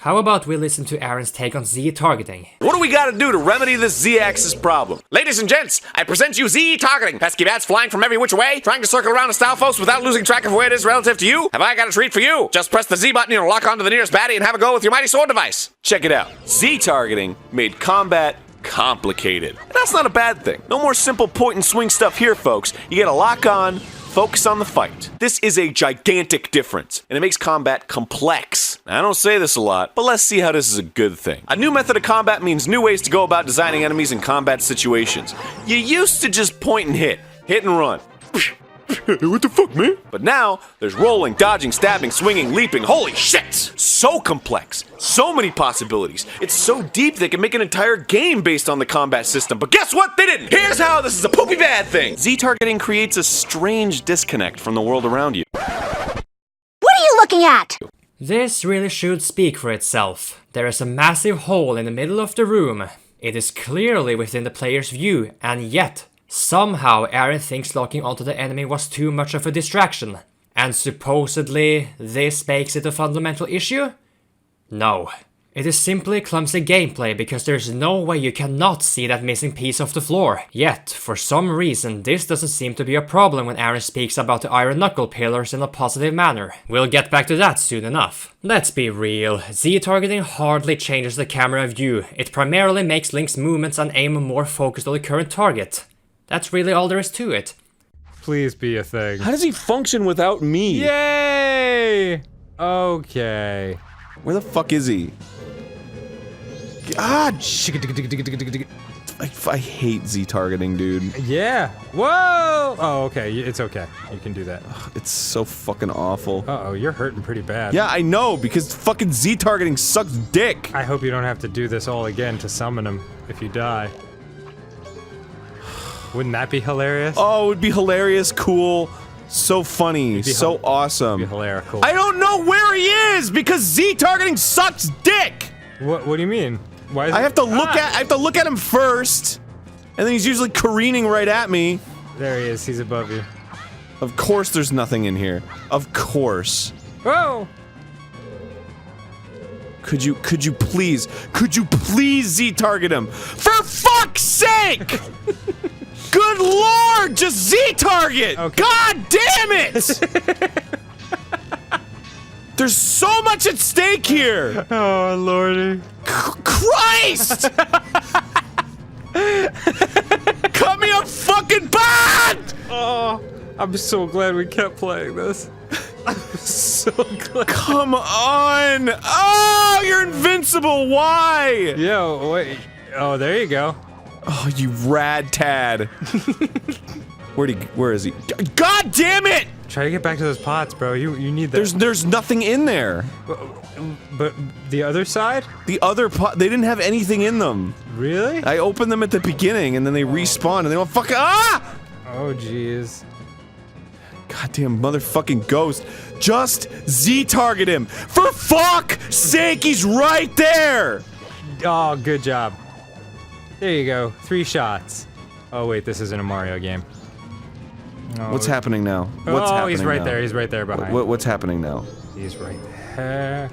How about we listen to Arin's take on Z-targeting? What do we gotta do to remedy this Z-axis problem? Ladies and gents, I present you Z-targeting. Pesky bats flying from every which way, trying to circle around a Stalfos without losing track of where it is relative to you? Have I got a treat for you? Just press the Z button and lock onto the nearest baddie and have a go with your mighty sword device. Check it out. Z-targeting made combat complicated. And that's not a bad thing. No more simple point and swing stuff here, folks. You gotta lock on, focus on the fight. This is a gigantic difference, and it makes combat complex. I don't say this a lot, but let's see how this is a good thing. A new method of combat means new ways to go about designing enemies in combat situations. You used to just point and hit and run. What the fuck, man? But now, there's rolling, dodging, stabbing, swinging, leaping. Holy shit! So complex. So many possibilities. It's so deep they can make an entire game based on the combat system. But guess what? They didn't! Here's how this is a poopy bad thing! Z-targeting creates a strange disconnect from the world around you. What are you looking at? This really should speak for itself. There is a massive hole in the middle of the room. It is clearly within the player's view, and yet somehow Arin thinks locking onto the enemy was too much of a distraction. And supposedly this makes it a fundamental issue? No. It is simply clumsy gameplay because there's no way you cannot see that missing piece of the floor. Yet, for some reason, this doesn't seem to be a problem when Arin speaks about the iron knuckle pillars in a positive manner. We'll get back to that soon enough. Let's be real, Z-targeting hardly changes the camera view. It primarily makes Link's movements and aim more focused on the current target. That's really all there is to it. Please be a thing. How does he function without me? Yay! Okay. Where the fuck is he? Ah! I hate Z-targeting, dude. Yeah. Whoa! Oh, okay. It's okay. You can do that. It's so fucking awful. Uh-oh, you're hurting pretty bad. Yeah, I know, because fucking Z-targeting sucks dick. I hope you don't have to do this all again to summon him if you die. Wouldn't that be hilarious? Oh, it would be hilarious, cool, so funny, so awesome. It'd be hilarious, cool. I don't know where he is because Z-targeting sucks dick. What do you mean? Why is I have to look at him first, and then he's usually careening right at me. There he is. He's above you. Of course, there's nothing in here. Of course. Whoa! Could you please Z-target him? For fuck's sake! Good lord, just Z-target! Okay. God damn it! There's so much at stake here! Oh, lordy. Christ! Cut me a fucking band! Oh, I'm so glad we kept playing this. I'm so glad. Come on! Oh, you're invincible, why? Yo, wait. Oh, there you go. Oh, you rad tad. Where is he? God damn it! Try to get back to those pots, bro. You need that. There's nothing in there. But the other side? The other pot, they didn't have anything in them. Really? I opened them at the beginning and then they respawn and they don't fucking ah! Oh jeez. Goddamn motherfucking ghost. Just Z-target him. For fuck's sake, he's right there! Oh, good job. There you go. 3 shots. Oh wait, this isn't a Mario game. Oh, what's happening now? What's happening he's right now? there. He's right there behind. What's happening now? He's right there.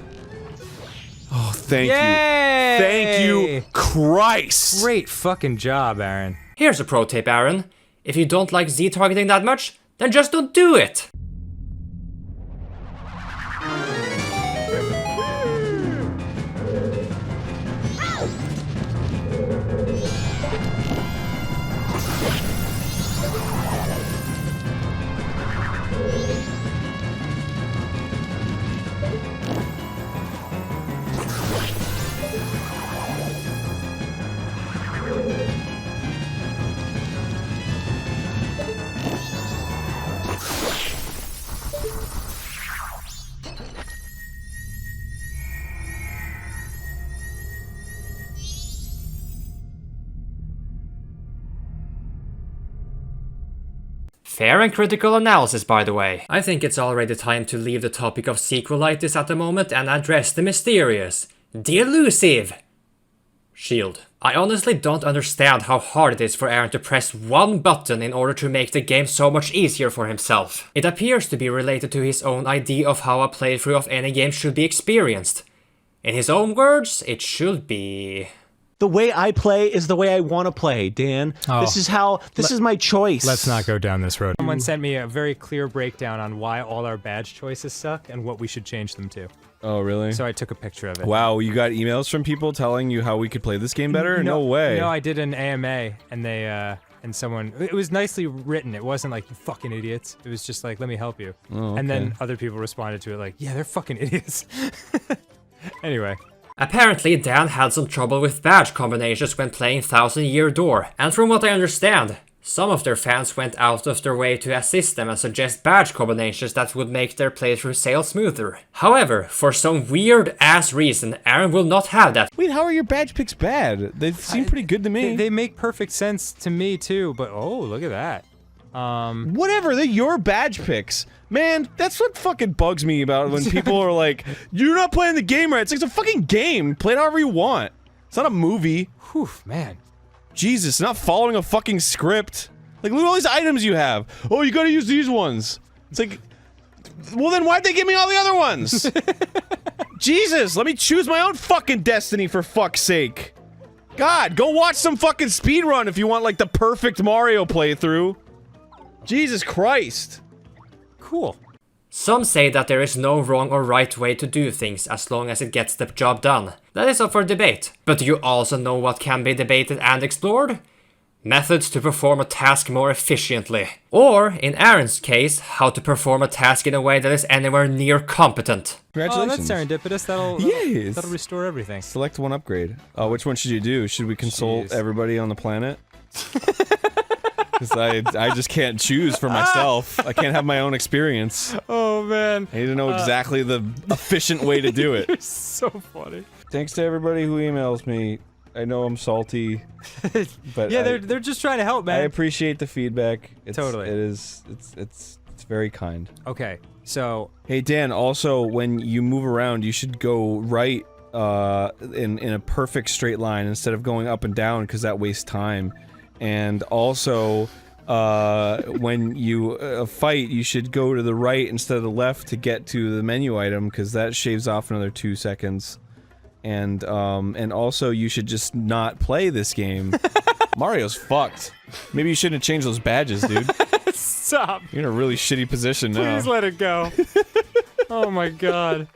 Oh, thank Yay! you. Thank you, Christ! Great fucking job, Arin. Here's a pro tip, Arin. If you don't like Z-targeting that much, then just don't do it! Fair and critical analysis, by the way. I think it's already time to leave the topic of sequelitis at the moment and address the mysterious, the elusive shield. I honestly don't understand how hard it is for Arin to press one button in order to make the game so much easier for himself. It appears to be related to his own idea of how a playthrough of any game should be experienced. In his own words, it should be... The way I play is the way I want to play, Dan. Oh. This is my choice. Let's not go down this road. Someone sent me a very clear breakdown on why all our badge choices suck and what we should change them to. Oh, really? So I took a picture of it. Wow, you got emails from people telling you how we could play this game better? No way. No, I did an AMA, and they, and someone, it was nicely written. It wasn't like, you fucking idiots. It was just like, let me help you. Oh, okay. And then other people responded to it like, yeah, they're fucking idiots. Anyway. Apparently, Dan had some trouble with badge combinations when playing Thousand Year Door, and from what I understand, some of their fans went out of their way to assist them and suggest badge combinations that would make their playthrough sail smoother. However, for some weird-ass reason, Arin will not have that. Wait, how are your badge picks bad? They seem pretty good to me. They make perfect sense to me too, but oh, look at that. Whatever, they're your badge picks. Man, that's what fucking bugs me about when people are like, you're not playing the game right. It's like, it's a fucking game. Play it however you want. It's not a movie. Whew, man. Jesus, not following a fucking script. Like, look at all these items you have. Oh, you gotta use these ones. It's like, well then why'd they give me all the other ones? Jesus, let me choose my own fucking destiny for fuck's sake. God, go watch some fucking speedrun if you want like the perfect Mario playthrough. Jesus Christ. Cool. Some say that there is no wrong or right way to do things as long as it gets the job done. That is up for debate. But do you also know what can be debated and explored? Methods to perform a task more efficiently. Or, in Arin's case, how to perform a task in a way that is anywhere near competent. Congratulations. Oh, that's serendipitous. Yes. That'll restore everything. Select one upgrade. Which one should you do? Should we consult everybody on the planet? Because I just can't choose for myself. I can't have my own experience. Oh man. I need to know exactly the efficient way to do it. You're so funny. Thanks to everybody who emails me. I know I'm salty, but yeah, they're just trying to help, man. I appreciate the feedback. Totally. It's very kind. Okay, so hey Dan, also when you move around, you should go right in a perfect straight line instead of going up and down because that wastes time. And also, when you fight, you should go to the right instead of the left to get to the menu item, because that shaves off another 2 seconds. And also, you should just not play this game. Mario's fucked. Maybe you shouldn't have changed those badges, dude. stop. You're in a really shitty position now. Please let it go. Oh my god.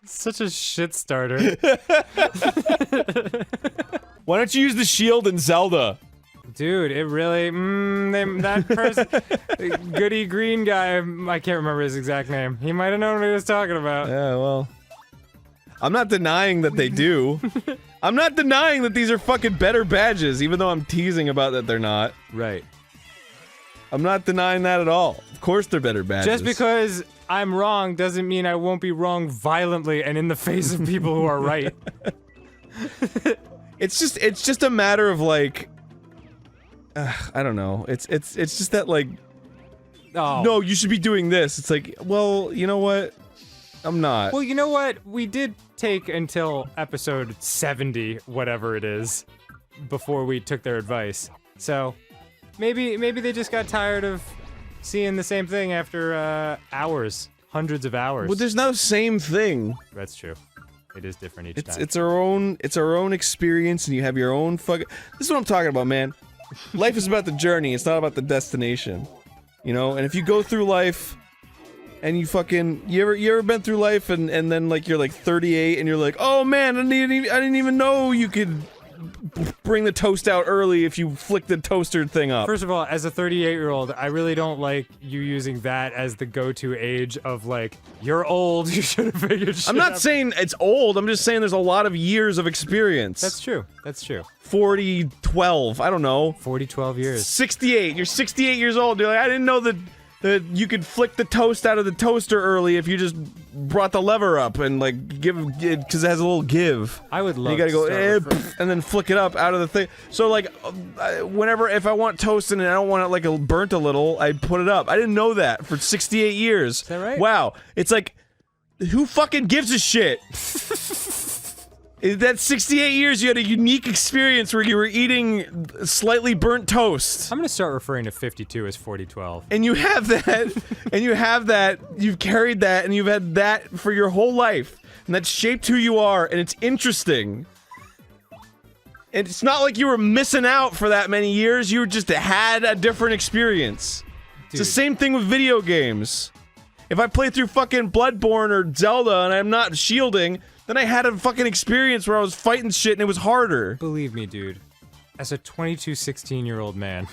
Such a shit starter. Why don't you use the shield in Zelda? Dude, it really, that person, goody green guy, I can't remember his exact name. He might have known what he was talking about. Yeah, well. I'm not denying that they do. I'm not denying that these are fucking better badges, even though I'm teasing about that they're not. Right. I'm not denying that at all. Of course they're better badges. Just because I'm wrong doesn't mean I won't be wrong violently and in the face of people who are right. It's just a matter of like, I don't know. It's just that like, Oh. no, you should be doing this. It's like, well, you know what? I'm not. Well, you know what? We did take until episode 70, whatever it is, before we took their advice. So, maybe they just got tired of seeing the same thing after hours, hundreds of hours. Well, there's no same thing. That's true. It is different each time. It's our own experience, and you have your own fucking. This is what I'm talking about, man. Life is about the journey. It's not about the destination. You know, and if you go through life, and you fucking you ever been through life, and then like you're like 38, and you're like, oh man, I didn't even know you could bring the toast out early if you flick the toaster thing up. First of all, as a 38-year-old, I really don't like you using that as the go-to age of like, you're old, you should have figured shit I'm not out. saying it's old. I'm just saying there's a lot of years of experience. That's true. That's true. 40, 12, I don't know. 40, 12 years. 68. You're 68 years old. You're like, I didn't know that you could flick the toast out of the toaster early if you just brought the lever up and like give it, because it has a little give. I would love you gotta to go start with and then flick it up out of the thing. So like, if I want toast and I don't want it like burnt a little, I put it up. I didn't know that for 68 years. Is that right? Wow. It's like, who fucking gives a shit? That 68 years, you had a unique experience where you were eating slightly burnt toast. I'm gonna start referring to 52 as 4012. And you have that, and you have that, you've carried that, and you've had that for your whole life. And that's shaped who you are, and it's interesting. And it's not like you were missing out for that many years, you just had a different experience. It's the same thing with video games. If I play through fucking Bloodborne or Zelda and I'm not shielding, then I had a fucking experience where I was fighting shit and it was harder. Believe me, dude. As a 22, 16-year-old man,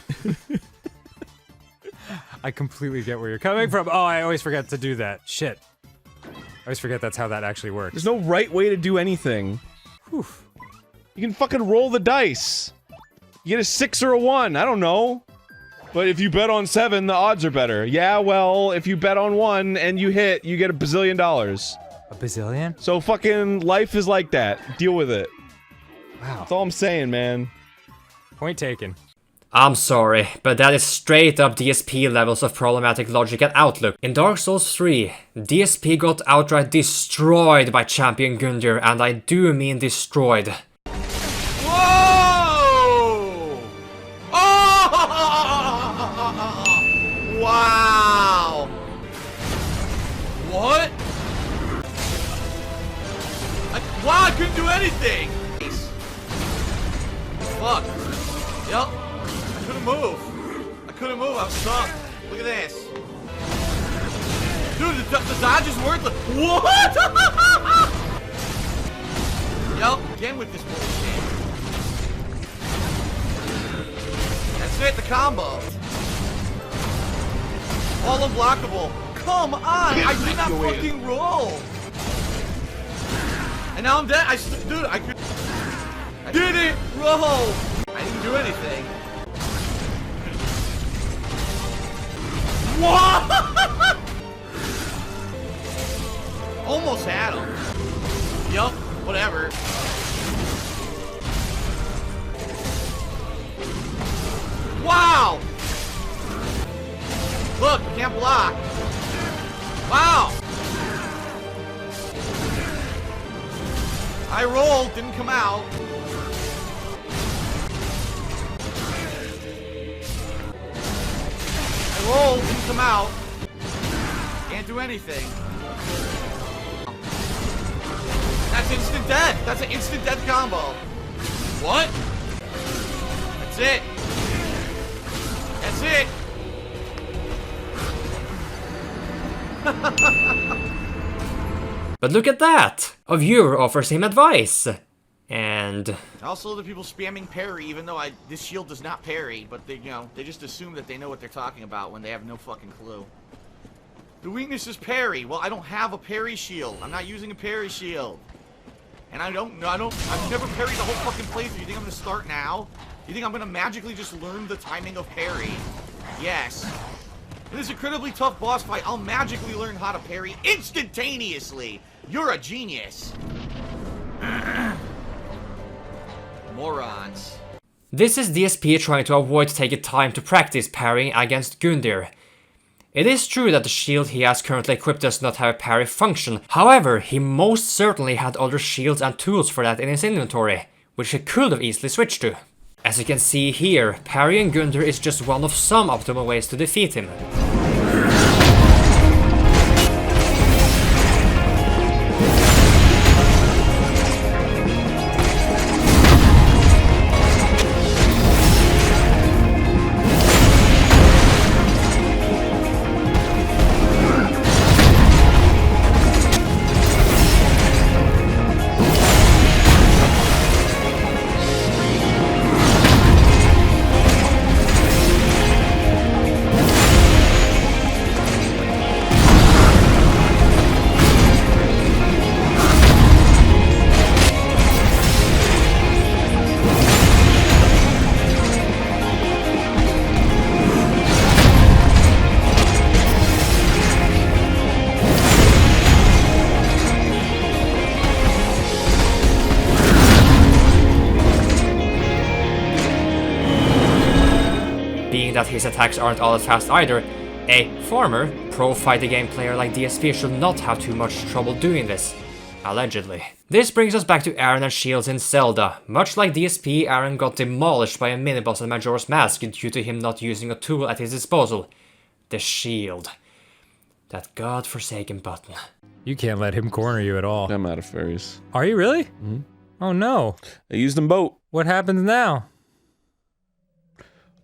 I completely get where you're coming from. Oh, I always forget to do that. Shit. I always forget that's how that actually works. There's no right way to do anything. Whew. You can fucking roll the dice. You get a 6 or a 1, I don't know. But if you bet on 7, the odds are better. Yeah, well, if you bet on 1 and you hit, you get $1 bazillion. A bazillion? So fucking life is like that. Deal with it. Wow. That's all I'm saying, man. Point taken. I'm sorry, but that is straight up DSP levels of problematic logic and outlook. In Dark Souls 3, DSP got outright destroyed by Champion Gundyr, and I do mean destroyed. Whoa! Oh! Wow! What? Wow, I couldn't do anything! Fuck. Yep. I couldn't move. I couldn't move, I was stuck. Look at this. Dude, the dodge is worthless. What? Yep, again with this bullshit. That's it, the combo. All unblockable. Come on, I did not fucking roll. And now I'm dead. Dude, I didn't roll. I didn't do anything. What? Almost had him. Yup, whatever. Wow! Look, I can't block. Wow! I rolled, didn't come out. I rolled, didn't come out. Can't do anything. That's instant death. That's an instant death combo. What? That's it. That's it. But look at that! A viewer offers him advice. And... Also, the people spamming parry, even though this shield does not parry, but they just assume that they know what they're talking about when they have no fucking clue. The weakness is parry. Well, I don't have a parry shield. I'm not using a parry shield. And I've never parried the whole fucking playthrough. You think I'm gonna start now? You think I'm gonna magically just learn the timing of parry? Yes. In this incredibly tough boss fight, I'll magically learn how to parry instantaneously. You're a genius. Morons. this is DSP trying to avoid taking time to practice parrying against Gundyr. It is true that the shield he has currently equipped does not have a parry function, however, he most certainly had other shields and tools for that in his inventory, which he could have easily switched to. As you can see here, parrying Gundyr is just one of some optimal ways to defeat him. That his attacks aren't all that fast either, a former pro fighting game player like DSP should not have too much trouble doing this. Allegedly. This brings us back to Arin and shields in Zelda. Much like DSP, Arin got demolished by a mini-boss in Majora's Mask due to him not using a tool at his disposal. The shield. That godforsaken button. You can't let him corner you at all. I'm out of fairies. Are you really? Mm-hmm. Oh no. I used them both. What happens now?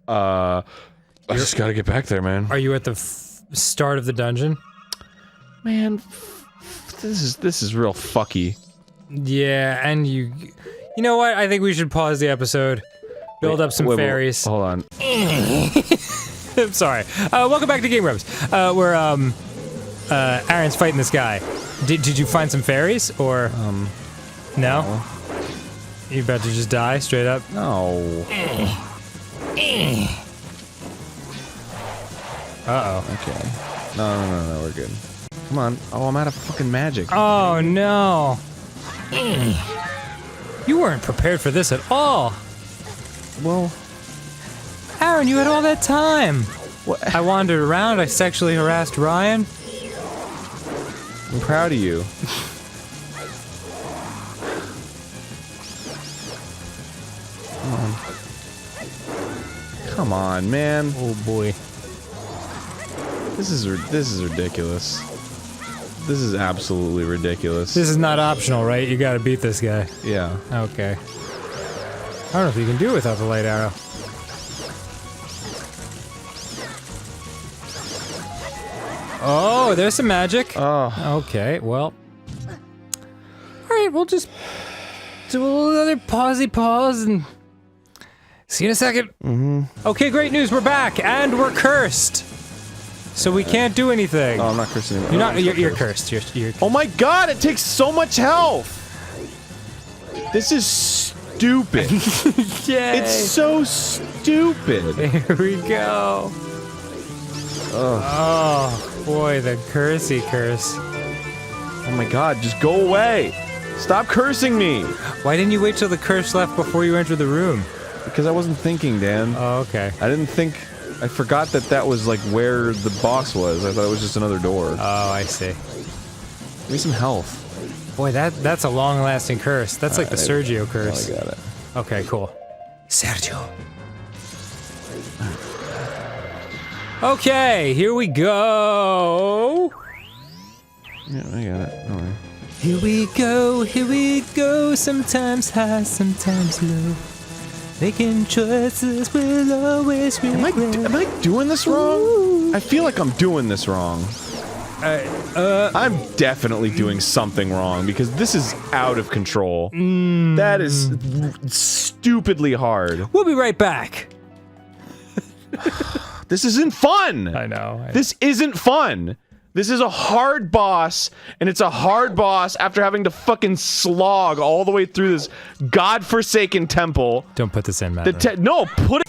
I just gotta get back there, man. Are you at the start of the dungeon? Man, this is real fucky. Yeah, and you know what? I think we should pause the episode. Build up some fairies. Hold on. I'm sorry. Welcome back to Game Grumps. Where Arin's fighting this guy. Did you find some fairies or no? You about to just die straight up? No. Uh-oh. Okay. No, we're good. Come on. Oh, I'm out of fucking magic. Oh no. You weren't prepared for this at all. Well, Arin, you had all that time. what? I wandered around, I sexually harassed Ryan. I'm proud of you. Come on, man. Oh boy. This is ridiculous. This is absolutely ridiculous. This is not optional, right? You gotta beat this guy. Yeah. Okay. I don't know if you can do it without the light arrow. Oh, there's some magic. Oh. Okay, well. Alright, we'll just do a little other pause and see you in a second. Mm-hmm. Okay, great news, we're back, and we're cursed. So we can't do anything. Oh, I'm not cursing anymore. You're cursed. You're Oh my god, it takes so much health! This is stupid. Yay. It's so stupid. Here we go. Oh, boy, the cursey curse. Oh my god, just go away. Stop cursing me. Why didn't you wait till the curse left before you entered the room? Because I wasn't thinking, Dan. Oh, okay. I didn't think... I forgot that was like where the boss was. I thought it was just another door. Oh, I see. Give me some health. Boy, that's a long-lasting curse. That's like the Sergio curse. Oh, I got it. Okay, cool. Sergio. Okay, here we go. Yeah, I got it. Don't worry. Here we go. Sometimes high, sometimes low. Making choices will always regret. Am I doing this wrong? Ooh. I feel like I'm doing this wrong. I'm definitely doing something wrong because this is out of control. That is stupidly hard. We'll be right back. This isn't fun. I know. This isn't fun. This is a hard boss, and it's a hard boss after having to fucking slog all the way through this godforsaken temple. Don't put this in, Matt. No, put it.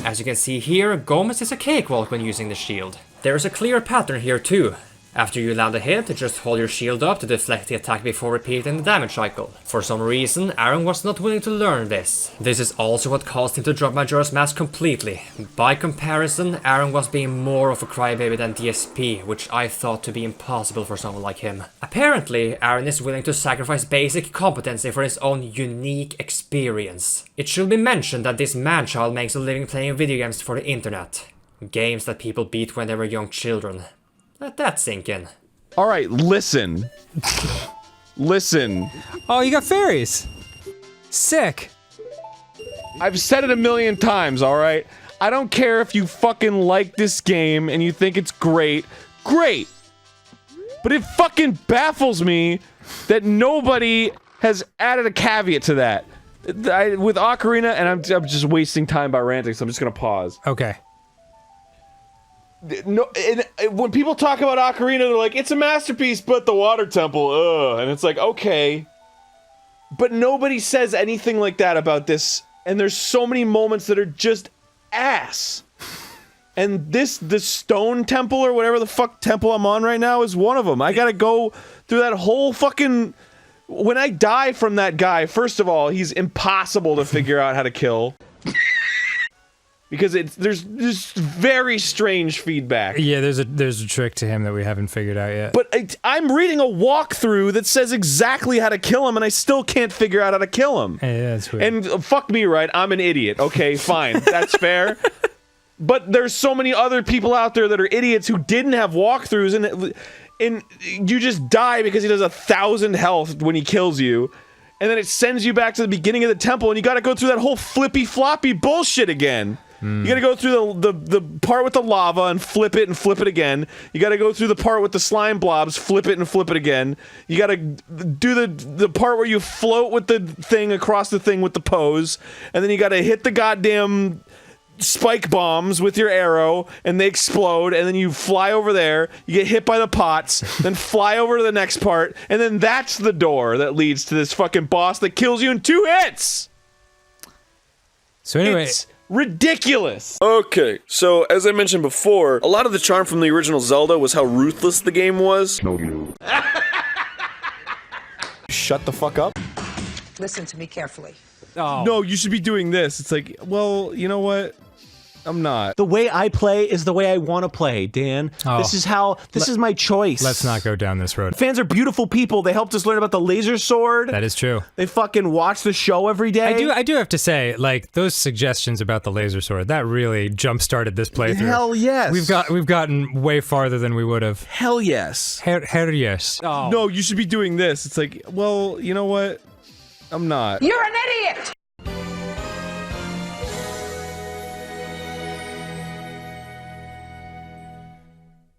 As you can see here, Gomez is a cakewalk when using the shield. There is a clear pattern here too. After you land a hit, just hold your shield up to deflect the attack before repeating the damage cycle. For some reason, Arin was not willing to learn this. This is also what caused him to drop Majora's Mask completely. By comparison, Arin was being more of a crybaby than DSP, which I thought to be impossible for someone like him. Apparently, Arin is willing to sacrifice basic competency for his own unique experience. It should be mentioned that this man-child makes a living playing video games for the internet. Games that people beat when they were young children. Let that sink in. Alright, listen. Listen. Oh, you got fairies. Sick. I've said it a million times, alright? I don't care if you fucking like this game and you think it's great. Great! But it fucking baffles me that nobody has added a caveat to that. With Ocarina, and I'm just wasting time by ranting, so I'm just gonna pause. Okay. No, when people talk about Ocarina, they're like, it's a masterpiece, but the water temple, ugh. And it's like, okay. But nobody says anything like that about this, and there's so many moments that are just ass. And the stone temple or whatever the fuck temple I'm on right now is one of them. I gotta go through that whole fucking... When I die from that guy, first of all, he's impossible to figure out how to kill. Because there's very strange feedback. Yeah, there's a trick to him that we haven't figured out yet. But I'm reading a walkthrough that says exactly how to kill him, and I still can't figure out how to kill him. Yeah, that's weird. And fuck me, right? I'm an idiot. Okay, fine. That's fair. But there's so many other people out there that are idiots who didn't have walkthroughs, and you just die because he does 1,000 health when he kills you. And then it sends you back to the beginning of the temple, and you gotta go through that whole flippy-floppy bullshit again. You gotta go through the part with the lava and flip it again. You gotta go through the part with the slime blobs, flip it and flip it again. You gotta do the part where you float with the thing across the thing with the pose. And then you gotta hit the goddamn spike bombs with your arrow, and they explode, and then you fly over there, you get hit by the pots, then fly over to the next part, and then that's the door that leads to this fucking boss that kills you in 2 hits! So anyway... It's ridiculous! Okay, so as I mentioned before, a lot of the charm from the original Zelda was how ruthless the game was. Shut the fuck up. Listen to me carefully. Oh. No, you should be doing this. It's like, well, you know what? I'm not. The way I play is the way I want to play, Dan. Oh. This is my choice. Let's not go down this road. Fans are beautiful people. They helped us learn about the laser sword. That is true. They fucking watch the show every day. I do have to say, like, those suggestions about the laser sword, that really jump-started this playthrough. Hell yes. We've gotten way farther than we would have. Hell yes. Hell yes. Oh. No, you should be doing this. It's like, well, you know what? I'm not. You're an idiot!